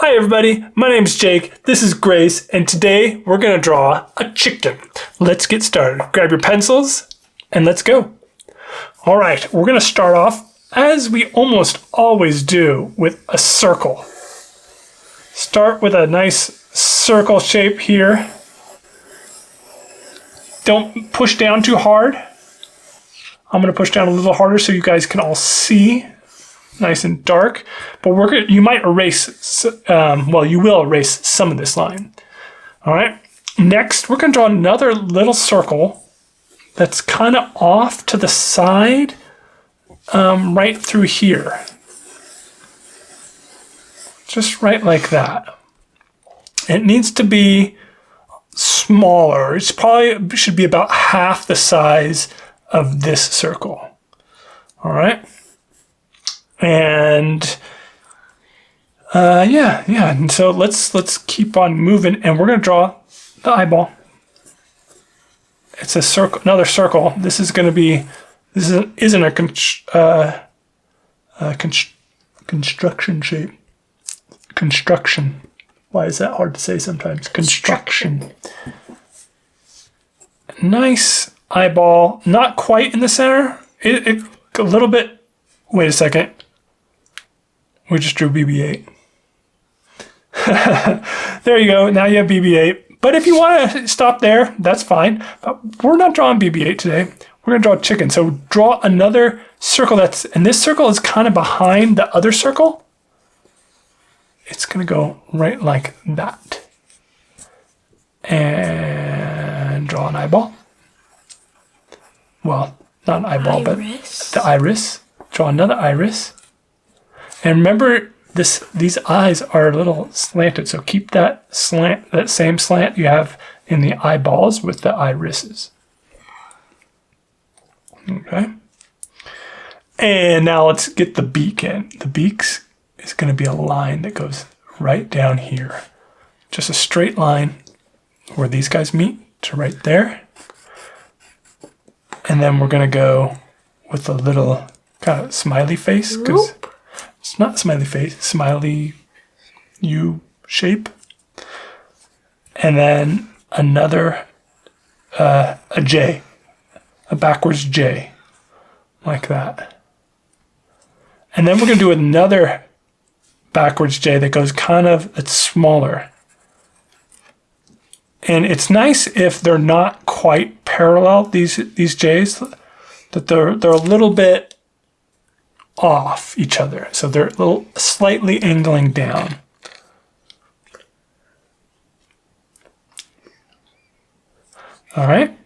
Hi everybody, my name's Jake, this is Grace, and today we're going to draw a chicken. Let's get started. Grab your pencils and let's go. Alright, we're going to start off, as we almost always do, with a circle. Start with a nice circle shape here. Don't push down too hard. I'm going to push down a little harder so you guys can all see. Nice and dark, but you might erase, you will erase some of this line. All right, next we're going to draw another little circle that's kind of off to the side, right through here. Just right like that. It needs to be smaller. It probably should be about half the size of this circle. All right. And and so let's keep on moving, and we're gonna draw the eyeball. It's a circle, another circle. This isn't a construction shape. Construction. Why is that hard to say sometimes? Construction. Nice eyeball. Not quite in the center. It a little bit. Wait a second. We just drew BB-8. There you go. Now you have BB-8. But if you want to stop there, that's fine. But we're not drawing BB-8 today. We're going to draw a chicken. So draw another circle and this circle is kind of behind the other circle. It's going to go right like that. And draw an eyeball. Well, not an eyeball, but the iris. Draw another iris. And remember, these eyes are a little slanted, so keep that same slant you have in the eyeballs with the irises. Okay. And now let's get the beak in. The beak is going to be a line that goes right down here. Just a straight line where these guys meet to right there. And then we're going to go with a little kind of smiley face, because it's not smiley face, smiley U shape. And then another, a J, a backwards J, like that. And then we're going to do another backwards J that goes it's smaller. And it's nice if they're not quite parallel, these J's, that they're a little bit off each other, so they're a little slightly angling down. All right,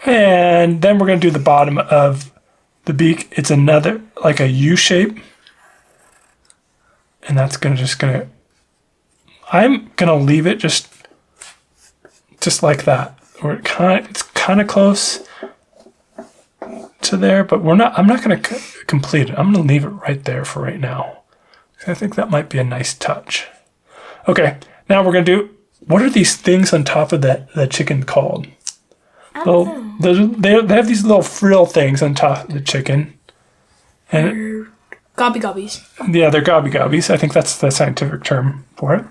and then we're going to do the bottom of the beak. It's another like a U shape, and that's I'm gonna leave it just like that, where it's kind of close to there, but I'm not going to complete it. I'm going to leave it right there for right now. I think that might be a nice touch. Okay, now we're going to do, what are these things on top of that chicken called? They have these little frill things on top of the chicken. And they're gobby gobbies. Yeah, they're gobby gobbies. I think that's the scientific term for it.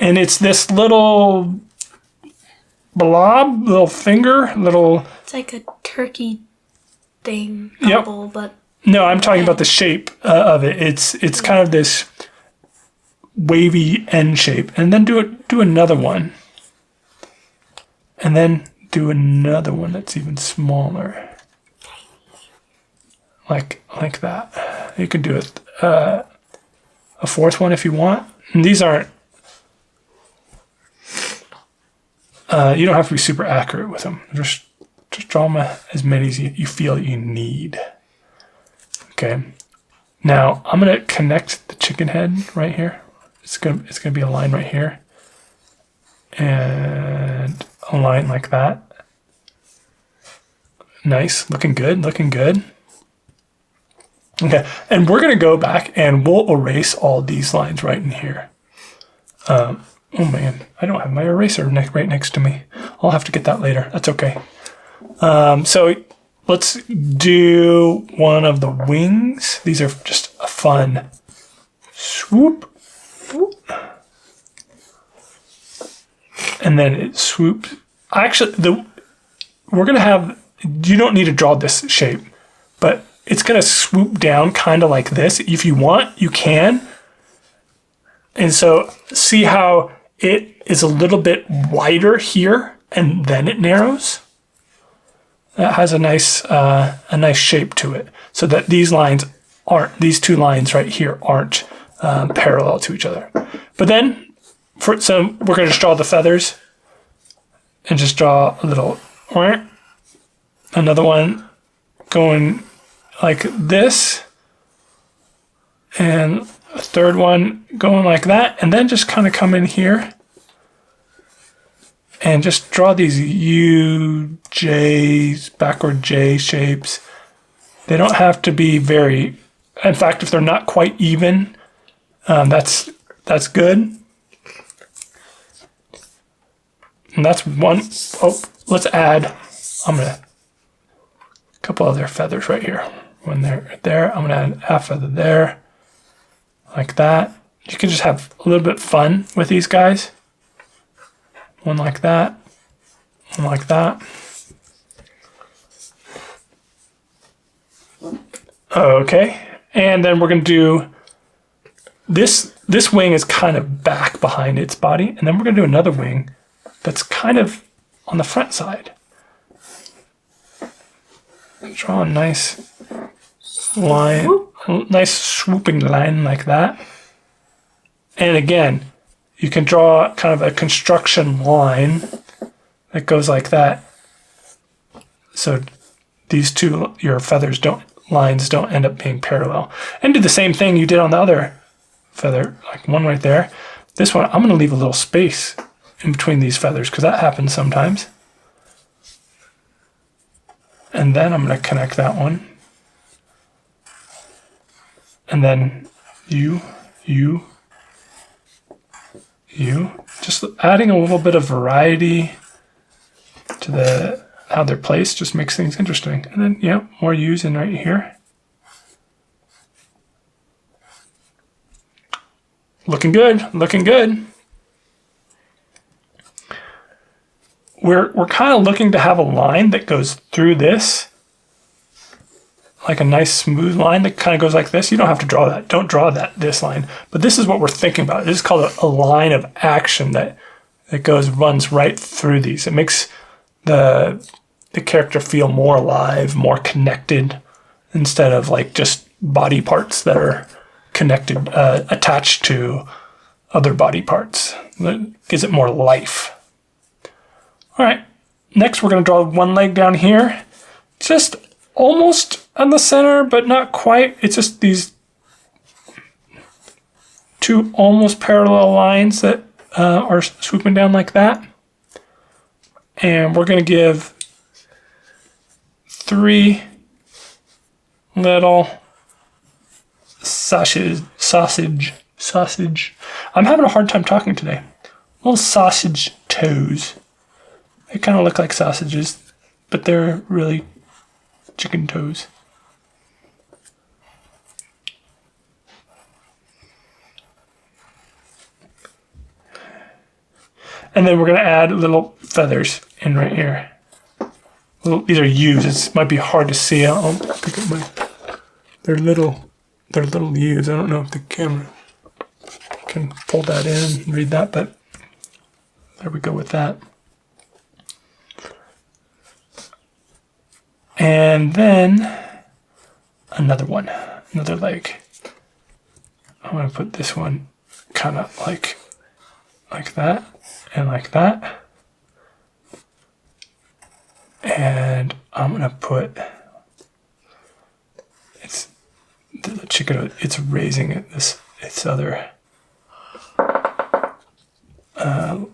And it's this little blob, little finger, little... It's like a turkey thing, but no, I'm talking about the shape of it. It's kind of this wavy end shape, and then do another one, and then do another one that's even smaller, like that. You can do a fourth one if you want. And these aren't. You don't have to be super accurate with them. Just draw them as many as you feel you need. Okay. Now I'm gonna connect the chicken head right here. It's gonna be a line right here, and a line like that. Nice, looking good, looking good. Okay, and we're gonna go back and we'll erase all these lines right in here. Oh man, I don't have my eraser right next to me. I'll have to get that later. That's okay. So let's do one of the wings. These are just a fun swoop And then it swoops. Actually, we're going to have, you don't need to draw this shape, but it's going to swoop down kind of like this. If you want, you can. And so see how it is a little bit wider here and then it narrows? That has a nice shape to it, so that these two lines right here aren't parallel to each other. But then, so we're going to just draw the feathers and just draw a little, another one going like this, and a third one going like that, and then just kind of come in here and just draw these U, J's, backward J shapes. They don't have to be very, in fact, if they're not quite even, that's good. And that's one. Oh, let's add, a couple other feathers right here. One there, right there. I'm gonna add a half feather there, like that. You can just have a little bit of fun with these guys. One like that, one like that. Okay, and then we're gonna do this. This wing is kind of back behind its body, and then we're gonna do another wing that's kind of on the front side. Draw a nice line, a nice swooping line like that. And again, you can draw kind of a construction line that goes like that. So these two, your lines don't end up being parallel. And do the same thing you did on the other feather, like one right there. This one, I'm gonna leave a little space in between these feathers because that happens sometimes. And then I'm gonna connect that one. And then you. Just adding a little bit of variety to how they're placed just makes things interesting. And then, yeah, more U's in right here. Looking good, looking good. We're kind of looking to have a line that goes through this, like a nice smooth line that kind of goes like this. You don't have to draw that. Don't draw this line. But this is what we're thinking about. This is called a line of action that runs right through these. It makes the character feel more alive, more connected, instead of like just body parts that are connected, attached to other body parts. That gives it more life. All right. Next, we're going to draw one leg down here. Just almost on the center, but not quite. It's just these two almost parallel lines that are swooping down like that. And we're going to give 3 little sausage. I'm having a hard time talking today. Little sausage toes. They kind of look like sausages, but they're really chicken toes. And then we're going to add little feathers in right here. These are U's. It might be hard to see. I'll pick up they're little U's. I don't know if the camera can pull that in and read that, but there we go with that. And then another leg. I'm going to put this one kind of like that and like that. And I'm going to put the chicken, it's raising its other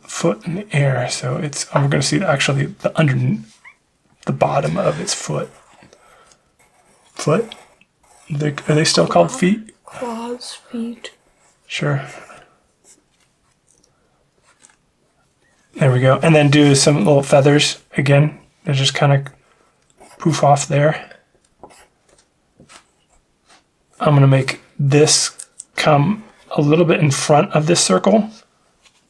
foot in the air. So we're going to see actually the bottom of its foot. Are they still called feet? Claws, feet. Sure. There we go. And then do some little feathers again. They just kind of poof off there. I'm going to make this come a little bit in front of this circle.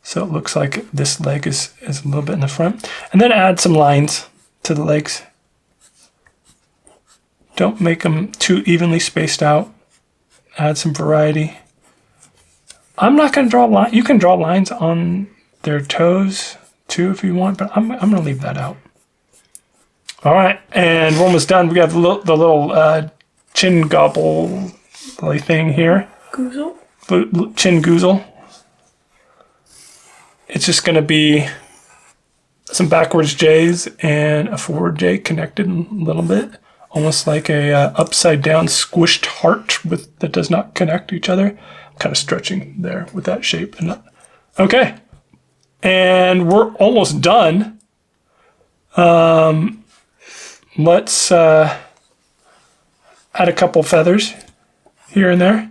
So it looks like this leg is a little bit in the front. And then add some lines to the legs. Don't make them too evenly spaced out. Add some variety. I'm not going to draw lines. You can draw lines on their toes too if you want, but I'm going to leave that out. All right, and we're almost done. We got the little chin gobble thing here. Goozle? Chin goozle. It's just going to be some backwards J's and a forward J connected a little bit. Almost like a upside down squished heart that does not connect to each other. I'm kind of stretching there with that shape. Okay. And we're almost done. Let's add a couple feathers here and there.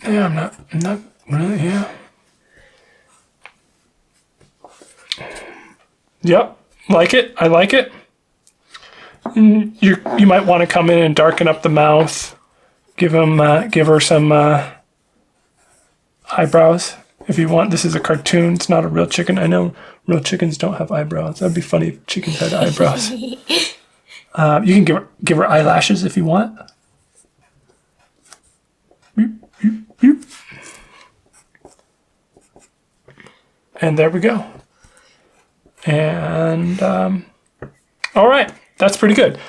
Yeah, I'm not really, yeah. Yep, like it. I like it. You might want to come in and darken up the mouth. Give her some eyebrows if you want. This is a cartoon. It's not a real chicken. I know real chickens don't have eyebrows. That'd be funny if chickens had eyebrows. You can give her eyelashes if you want. Boop, boop, boop. And there we go. And all right, that's pretty good.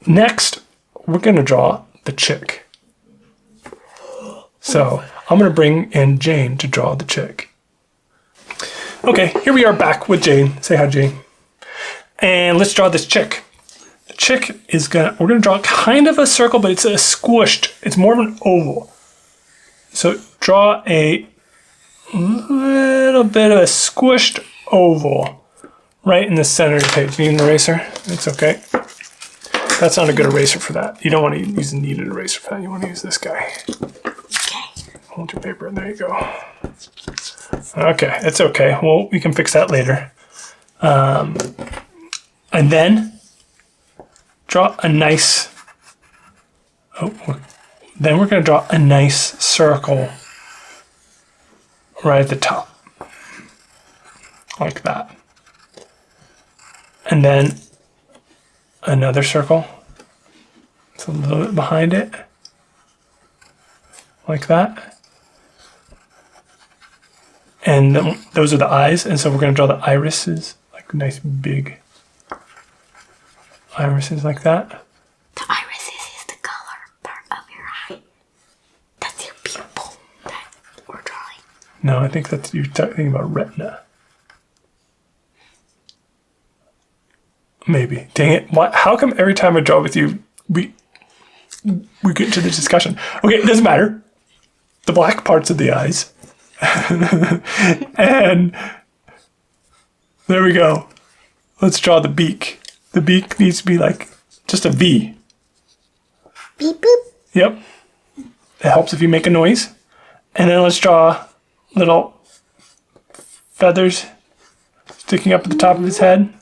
Next, we're gonna draw the chick. So I'm gonna bring in Jane to draw the chick. Okay, here we are back with Jane. Say hi, Jane. And let's draw this chick. The chick is we're gonna draw kind of a circle, but it's a squished. It's more of an oval. So draw a little bit of a squished oval right in the center of the page. Need an eraser? It's okay. That's not a good eraser for that. You don't want to use a kneaded eraser for that. You want to use this guy. Hold your paper. There you go. Okay, it's okay. Well, we can fix that later. And then draw a nice... then we're going to draw a nice circle right at the top. Like that. And then another circle. It's a little bit behind it. Like that. And then those are the eyes. And so we're going to draw the irises. Like nice big irises like that. The irises is the color part of your eye. That's your pupil that we're drawing. No, I think you're talking about retina. Maybe. Dang it. How come every time I draw with you, we get into the discussion? Okay, it doesn't matter. The black parts of the eyes. And there we go. Let's draw the beak. The beak needs to be like just a V. Beep boop. Yep. It helps if you make a noise. And then let's draw little feathers sticking up at the top of his head.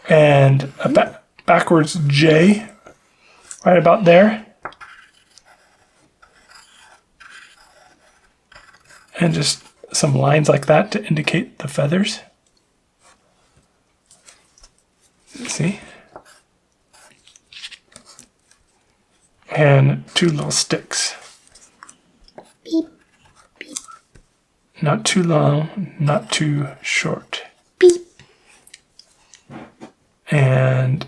And a backwards J right about there. And just some lines like that to indicate the feathers. See? And two little sticks. Beep, beep. Not too long, not too short. Beep. And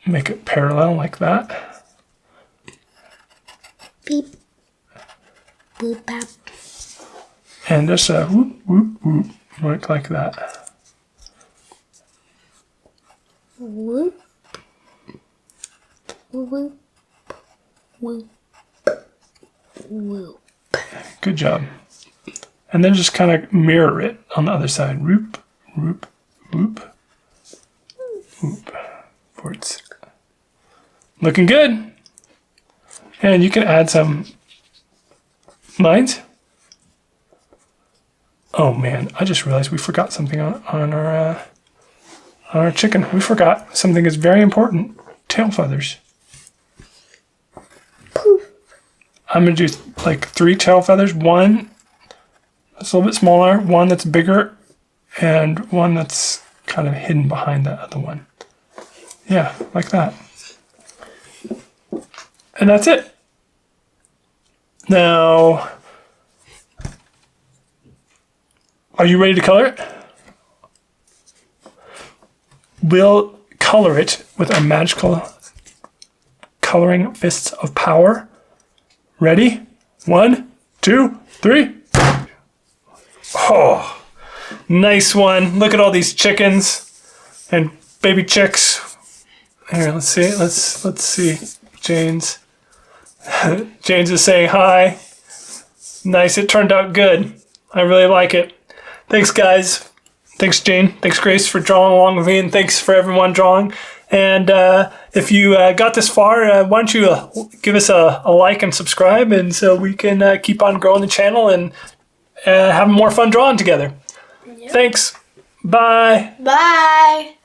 make it parallel like that. Beep. Boop, bap. And just a whoop, whoop, whoop, work like that. Whoop. Whoop. Whoop. Whoop. Good job. And then just kind of mirror it on the other side. Whoop, whoop, whoop, whoop. It's looking good. And you can add some lines. Oh man, I just realized we forgot something on our chicken. We forgot something that's very important. Tail feathers. Poof. I'm gonna do like 3 tail feathers. One that's a little bit smaller, one that's bigger, and one that's kind of hidden behind that other one. Yeah, like that. And that's it. Now, are you ready to color it? We'll color it with our magical coloring fists of power. Ready? 1, 2, 3. Oh, nice one. Look at all these chickens and baby chicks. Here, let's see. Let's see. Jane's is saying hi. Nice. It turned out good. I really like it. Thanks, guys. Thanks, Jane. Thanks, Grace, for drawing along with me, and thanks for everyone drawing. And if you got this far, why don't you give us a like and subscribe, and so we can keep on growing the channel and have more fun drawing together. Yep. Thanks. Bye. Bye.